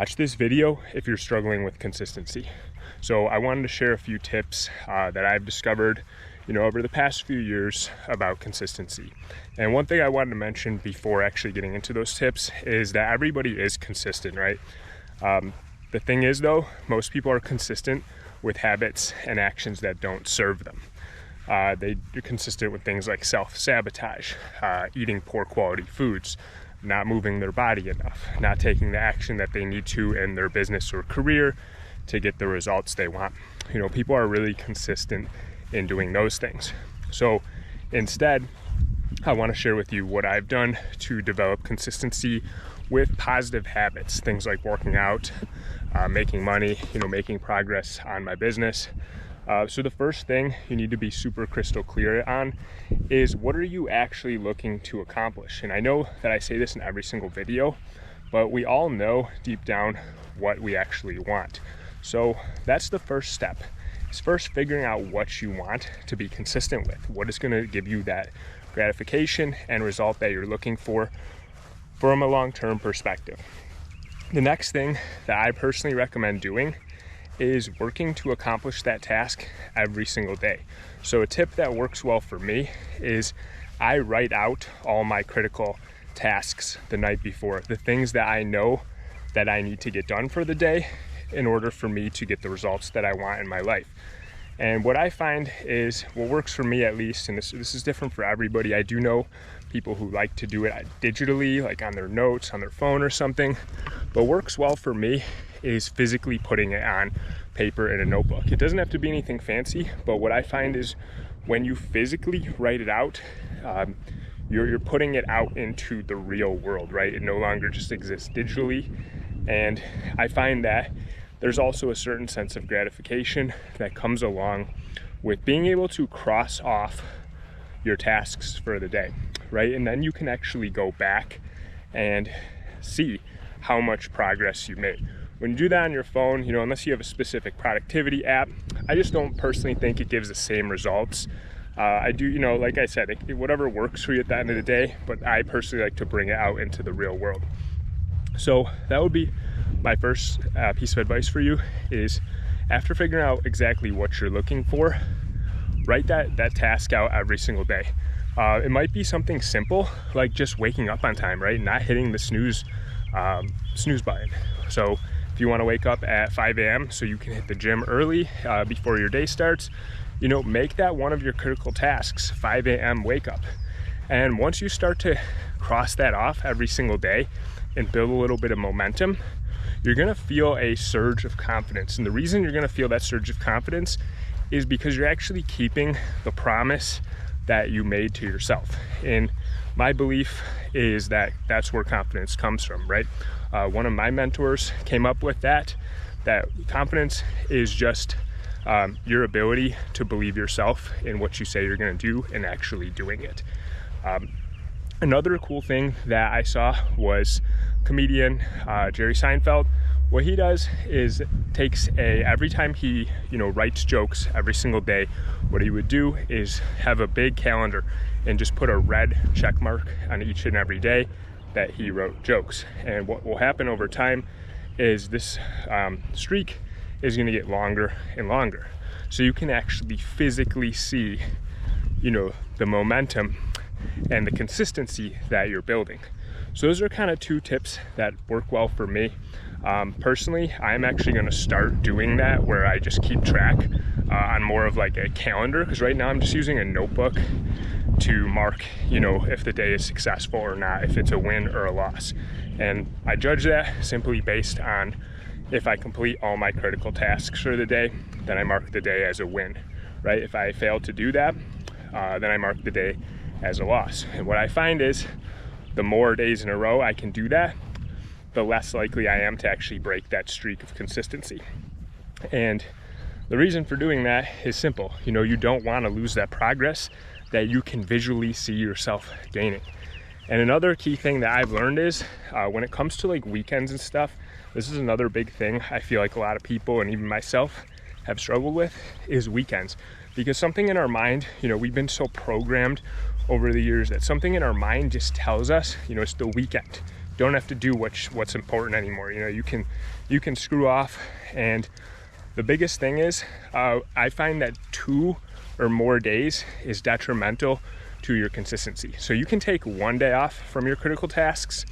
watch this video if you're struggling with consistency. So I wanted to share a few tips that I've discovered, over the past few years about consistency. And one thing I wanted to mention before actually getting into those tips is that everybody is consistent, right? The thing is though, most people are consistent with habits and actions that don't serve them. They're consistent with things like self-sabotage, eating poor quality foods, not moving their body enough, not taking the action that they need to in their business or career to get the results they want. People are really consistent in doing those things. So instead, I want to share with you what I've done to develop consistency with positive habits, things like working out, making money, making progress on my business. So the first thing you need to be super crystal clear on is, what are you actually looking to accomplish? And I know that I say this in every single video, but we all know deep down what we actually want. So that's the first step, is first figuring out what you want to be consistent with. What is going to give you that gratification and result that you're looking for from a long-term perspective. The next thing that I personally recommend doing is working to accomplish that task every single day. So a tip that works well for me is I write out all my critical tasks the night before, the things that I know that I need to get done for the day in order for me to get the results that I want in my life. And what I find is, what works for me at least, and this is different for everybody. I do know people who like to do it digitally, like on their notes, on their phone or something. But works well for me is physically putting it on paper in a notebook. It doesn't have to be anything fancy, but what I find is when you physically write it out, you're putting it out into the real world, right? It no longer just exists digitally. And I find that there's also a certain sense of gratification that comes along with being able to cross off your tasks for the day, right? And then you can actually go back and see how much progress you made. When you do that on your phone, unless you have a specific productivity app, I just don't personally think it gives the same results. I do, like I said, whatever works for you at the end of the day, but I personally like to bring it out into the real world. So that would be my first piece of advice for you, is after figuring out exactly what you're looking for, write that task out every single day. It might be something simple, like just waking up on time, right? Not hitting the snooze button. So if you want to wake up at 5 a.m. so you can hit the gym early before your day starts, make that one of your critical tasks, 5 a.m. wake up. And once you start to cross that off every single day and build a little bit of momentum, you're gonna feel a surge of confidence. And the reason you're gonna feel that surge of confidence is because you're actually keeping the promise that you made to yourself. And my belief is that that's where confidence comes from, right? One of my mentors came up with that confidence is just your ability to believe yourself in what you say you're gonna do and actually doing it. Another cool thing that I saw was comedian Jerry Seinfeld. What he does is takes every time he writes jokes every single day, what he would do is have a big calendar and just put a red check mark on each and every day that he wrote jokes. And what will happen over time is this streak is going to get longer and longer, so you can actually physically see the momentum and the consistency that you're building. So those are kind of two tips that work well for me. Personally, I'm actually going to start doing that, where I just keep track on more of like a calendar, because right now I'm just using a notebook to mark, if the day is successful or not, if it's a win or a loss. And I judge that simply based on if I complete all my critical tasks for the day, then I mark the day as a win, right? If I fail to do that, then I mark the day as a loss. And what I find is, the more days in a row I can do that, the less likely I am to actually break that streak of consistency. And the reason for doing that is simple. You don't want to lose that progress that you can visually see yourself gaining. And another key thing that I've learned is when it comes to like weekends and stuff, this is another big thing I feel like a lot of people, and even myself, have struggled with, is weekends. Because something in our mind, we've been so programmed over the years that something in our mind just tells us, it's the weekend. don't have to do what's important anymore. You know, you can screw off. And the biggest thing is, I find that 2 or more days is detrimental to your consistency. So you can take 1 day off from your critical tasks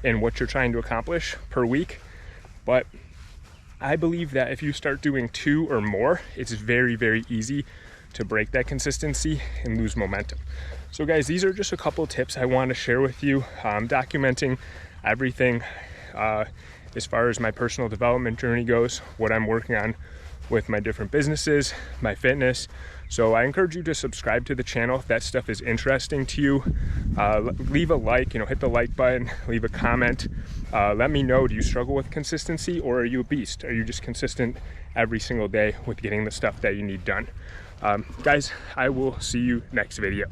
and what you're trying to accomplish per week, but I believe that if you start doing 2 or more, it's very, very easy to break that consistency and lose momentum. So guys, these are just a couple of tips I want to share with you. I'm documenting everything as far as my personal development journey goes, what I'm working on with my different businesses, my fitness. So I encourage you to subscribe to the channel if that stuff is interesting to you. Leave a like, hit the like button, leave a comment. Let me know, do you struggle with consistency, or are you a beast? Are you just consistent every single day with getting the stuff that you need done? Guys, I will see you next video.